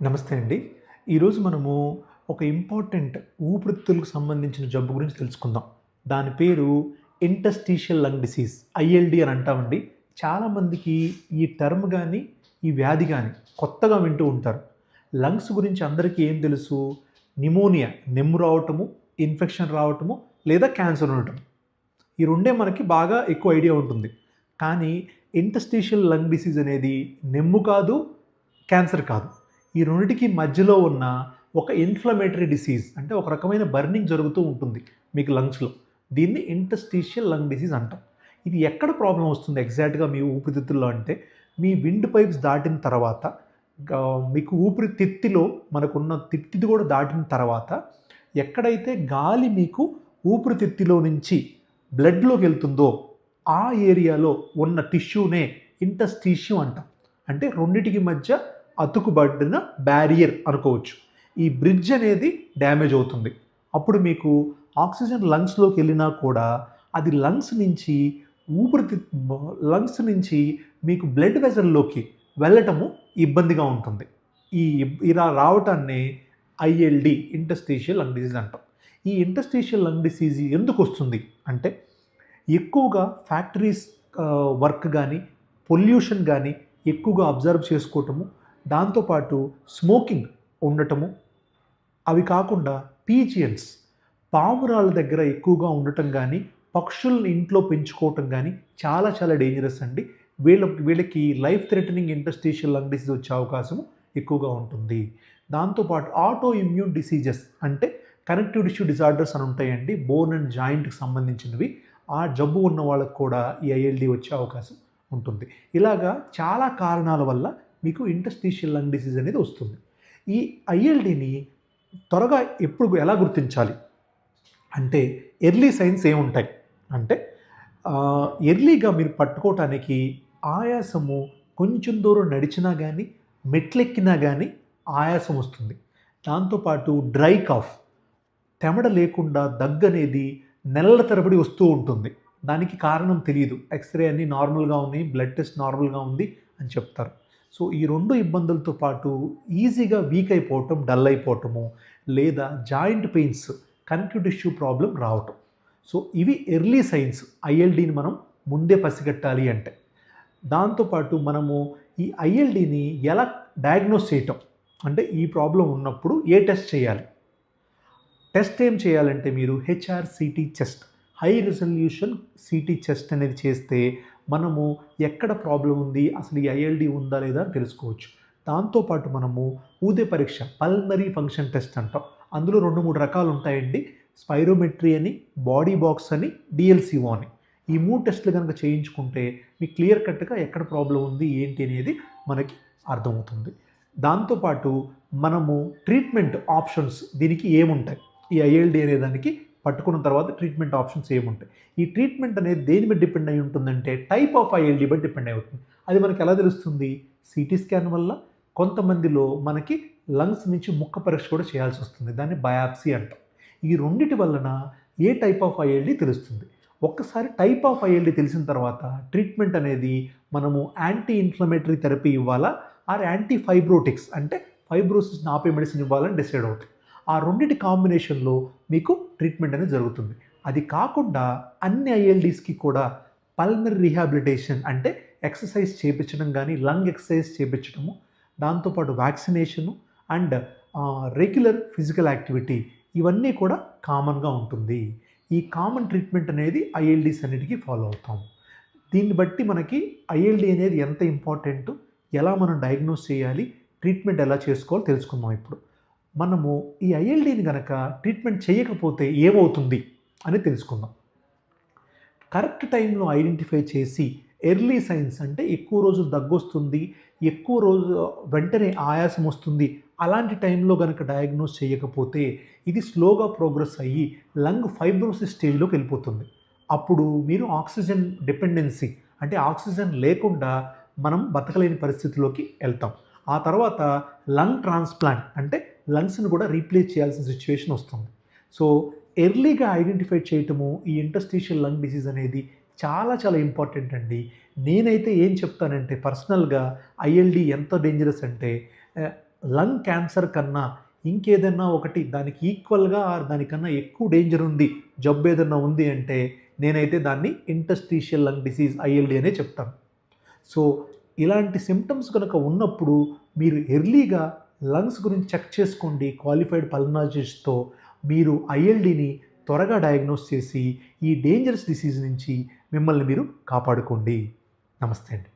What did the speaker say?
నమస్తే అండి. ఈరోజు మనము ఒక ఇంపార్టెంట్ ఊపిరితిత్తులకు సంబంధించిన జబ్బు గురించి తెలుసుకుందాం. దాని పేరు ఇంటర్స్టీషియల్ లంగ్ డిసీజ్ ఐఎల్‌డి అని అంటామండి. చాలామందికి ఈ టర్మ్ గాని, ఈ వ్యాధి గాని కొత్తగా వింటూ ఉంటారు. లంగ్స్ గురించి అందరికీ ఏం తెలుసు? న్యూమోనియా, నెమ్ము రావటము, ఇన్ఫెక్షన్ రావటము లేదా క్యాన్సర్ ఉండటం. ఈ రెండే మనకి బాగా ఎక్కువ ఐడియా ఉంటుంది. కానీ ఇంటర్స్టీషియల్ లంగ్ డిసీజ్ అనేది నెమ్ము కాదు, క్యాన్సర్ కాదు. ఈ రెండిటికి మధ్యలో ఉన్న ఒక ఇన్‌ఫ్లమేటరీ డిసీజ్ అంటే ఒక రకమైన బర్నింగ్ జరుగుతూ ఉంటుంది మీకు లంగ్స్‌లో. దీన్ని ఇంటర్స్టీషియల్ లంగ్ డిసీజ్ అంటాం. ఇది ఎక్కడ ప్రాబ్లమ్ వస్తుంది ఎగ్జాక్ట్‌గా మీ ఊపిరితిత్తుల్లో అంటే, మీ విండ్ పైప్స్ దాటిన తర్వాత మీకు ఊపిరితిత్తులో మనకున్న తిత్తిది కూడా దాటిన తర్వాత ఎక్కడైతే గాలి మీకు ఊపిరితిత్తులో నుంచి బ్లడ్‌లోకి వెళ్తుందో ఆ ఏరియాలో ఉన్న టిష్యూనే ఇంటర్స్టీషియం అంటాం. అంటే రెండిటికి మధ్య అతుకుబడిన బ్యారియర్ అనుకోవచ్చు. ఈ బ్రిడ్జ్ అనేది డ్యామేజ్ అవుతుంది. అప్పుడు ఆక్సిజన్ లంగ్స్‌లోకి వెళ్ళినా కూడా అది లంగ్స్ నుంచి మీకు బ్లడ్ వెసల్‌లోకి వెళ్ళటము ఇబ్బందిగా ఉంటుంది. ఇలా రావటాన్నే ఐఎల్‌డి ఇంటర్స్టీషియల్ లంగ్ డిసీజ్ అంటాం. ఈ ఇంటర్స్టీషియల్ లంగ్ డిసీజ్ ఎందుకొస్తుంది అంటే, ఎక్కువగా ఫ్యాక్టరీస్ వర్క్ గానీ, పొల్యూషన్ గానీ ఎక్కువగా అబ్జర్వ్ చేసుకోవటము, దాంతోపాటు స్మోకింగ్ ఉండటము, అవి కాకుండా పీజియన్స్ పావురాల దగ్గర ఎక్కువగా ఉండటం గానీ, పక్షుల్ని ఇంట్లో పెంచుకోవటం గానీ చాలా చాలా డేంజరస్ అండి. వీళ్ళకి life threatening interstitial lung disease వచ్చే అవకాశం ఎక్కువగా ఉంటుంది. దాంతోపాటు ఆటో ఇమ్యూన్ డిసీజెస్ అంటే కనెక్టివ్ టిష్యూ డిజార్డర్స్ అని ఉంటాయండి. బోన్ అండ్ జాయింట్‌కి సంబంధించినవి. ఆ జబ్బు ఉన్న వాళ్ళకి కూడా ఈ ఐఎల్‌డి వచ్చే అవకాశం ఉంటుంది. ఇలాగా చాలా కారణాల వల్ల మీకు ఇంటర్స్టీషియల్ లంగ్ డిసీజ్ అనేది వస్తుంది. ఈ ఐఎల్‌డిని త్వరగా ఎలా గుర్తించాలి అంటే, ఎర్లీ సైన్స్ ఏముంటాయి అంటే, ఎర్లీగా మీరు పట్టుకోవటానికి ఆయాసము కొంచెం దూరం నడిచినా గానీ, మెట్లెక్కినా గానీ ఆయాసం వస్తుంది. దాంతోపాటు డ్రై కాఫ్, చెమట లేకుండా దగ్గనేది నెలల తరబడి వస్తూ ఉంటుంది. దానికి కారణం తెలీదు. ఎక్స్‌రే అన్నీ నార్మల్‌గా ఉన్నాయి, బ్లడ్ టెస్ట్ నార్మల్‌గా ఉంది అని చెప్తారు. సో, ఈ 2 ఇబ్బందులతో పాటు ఈజీగా వీక్ అయిపోవటం, డల్ అయిపోవటము, లేదా joint pains, connective tissue problem రావటం. సో, ఇవి ఎర్లీ సైన్స్ ఐఎల్‌డిని మనం ముందే పసిగట్టాలి అంటే. దాంతోపాటు మనము ఈ ఐఎల్‌డిని ఎలా డయాగ్నోస్ చేయటం అంటే, ఈ ప్రాబ్లమ్ ఉన్నప్పుడు ఏ టెస్ట్ చేయాలి? టెస్ట్ ఏం చేయాలంటే మీరు HRCT chest, high resolution CT chest అనేది చేస్తే మనము ఎక్కడ ప్రాబ్లమ్ ఉంది, అసలు ఈ ఐఎల్‌డి ఉందా లేదా అని తెలుసుకోవచ్చు. దాంతోపాటు మనము ఊదే పరీక్ష, పల్మరీ ఫంక్షన్ టెస్ట్ అంటాం. అందులో 2, 3 రకాలు ఉంటాయండి. స్పైరోమెట్రీ అని, బాడీ బాక్స్ అని, డీఎల్‌సిఓ అని. ఈ 3 టెస్టులు గనుక చేయించుకుంటే మీకు క్లియర్ కట్‌గా ఎక్కడ ప్రాబ్లమ్ ఉంది, ఏంటి అనేది మనకి అర్థమవుతుంది. దాంతోపాటు మనము ట్రీట్మెంట్ ఆప్షన్స్ దీనికి ఏముంటాయి? ఈ ఐఎల్‌డి అనే దానికి పట్టుకున్న తర్వాత ట్రీట్మెంట్ ఆప్షన్స్ ఏముంటాయి? ఈ ట్రీట్మెంట్ అనేది దేని మీద డిపెండ్ అయ్యి ఉంటుందంటే, టైప్ ఆఫ్ ఐఎల్‌డి బట్టి డిపెండ్ అయి ఉంటుంది. అది మనకి ఎలా తెలుస్తుంది? సీటీ స్కాన్ వల్ల, కొంతమందిలో మనకి లంగ్స్ నుంచి ముక్క పరీక్ష కూడా చేయాల్సొస్తుంది. దాన్ని బయాప్సీ అంటాం. ఈ రెండిటి వలన ఏ టైప్ ఆఫ్ ఐఎల్‌డి తెలుస్తుంది. ఒక్కసారి టైప్ ఆఫ్ ఐఎల్‌డి తెలిసిన తర్వాత ట్రీట్మెంట్ అనేది మనము యాంటీ ఇన్‌ఫ్లమేటరీ థెరపీ ఇవ్వాలా? ఆర్ యాంటీ ఫైబ్రోటిక్స్ అంటే ఫైబ్రోసిస్‌ని ఆపే మెడిసిన్ ఇవ్వాలని డిసైడ్ అవుతాం. ఆ రెండిటి కాంబినేషన్‌లో మీకు ట్రీట్మెంట్ అనేది జరుగుతుంది. అది కాకుండా అన్ని ఐఎల్‌డీస్‌కి కూడా పల్మనరీ రీహాబిలిటేషన్ అంటే ఎక్సర్సైజ్ చేపించడం గానీ, లంగ్ ఎక్సర్సైజ్ చేపించడము, దాంతోపాటు vaccination and regular physical activity ఇవన్నీ కూడా కామన్‌గా ఉంటుంది. ఈ కామన్ ట్రీట్మెంట్ అనేది ఐఎల్‌డీస్ అన్నిటికి ఫాలో అవుతాం. దీన్ని బట్టి మనకి ఐఎల్‌డి అనేది ఎంత ఇంపార్టెంటు, ఎలా మనం డయాగ్నోస్ చేయాలి, ట్రీట్మెంట్ ఎలా చేసుకోవాలో తెలుసుకుందాం ఇప్పుడు. మనము ఈ ఐఎల్‌డిని గనక ట్రీట్మెంట్ చేయకపోతే ఏమవుతుంది అని తెలుసుకుందాం. కరెక్ట్ టైంలో ఐడెంటిఫై చేసి ఎర్లీ సైన్స్ అంటే ఎక్కువ రోజులు దగ్గొస్తుంది, ఎక్కువ రోజు వెంటనే ఆయాసం వస్తుంది. అలాంటి టైంలో గనక డయాగ్నోస్ చేయకపోతే ఇది స్లోగా ప్రోగ్రెస్ అయ్యి లంగ్ ఫైబ్రోసిస్ స్టేజ్‌లోకి వెళ్ళిపోతుంది. అప్పుడు మీరు ఆక్సిజన్ డిపెండెన్సీ అంటే ఆక్సిజన్ లేకుండా మనం బతకలేని పరిస్థితిలోకి వెళ్తాం. ఆ తర్వాత లంగ్ ట్రాన్స్‌ప్లాంట్ అంటే లంగ్స్‌ని కూడా రీప్లేస్ చేయాల్సిన సిట్యుయేషన్ వస్తుంది. సో, ఎర్లీగా ఐడెంటిఫై చేయటము ఈ ఇంటర్స్టీషియల్ లంగ్ డిసీజ్ అనేది చాలా చాలా ఇంపార్టెంట్ అండి. నేనైతే ఏం చెప్తానంటే పర్సనల్‌గా ఐఎల్‌డి ఎంత డేంజరస్ అంటే లంగ్ క్యాన్సర్ కన్నా ఇంకేదన్నా ఒకటి దానికి ఈక్వల్గా దానికన్నా ఎక్కువ డేంజర్ ఉంది, జబ్బు ఏదన్నా ఉంది అంటే నేనైతే దాన్ని ఇంటర్స్టీషియల్ లంగ్ డిసీజ్ ఐఎల్డి అనే చెప్తాను. సో ఇలాంటి సిమ్టమ్స్ కనుక ఉన్నప్పుడు మీరు ఎర్లీగా లంగ్స్ గురించి చెక్ చేసుకోండి. క్వాలిఫైడ్ పల్మనాలజిస్ట్తో మీరు ఐఎల్డిని త్వరగా డయాగ్నోస్ చేసి ఈ డేంజరస్ డిసీజ్ నుంచి మిమ్మల్ని మీరు కాపాడుకోండి. నమస్తే అండి.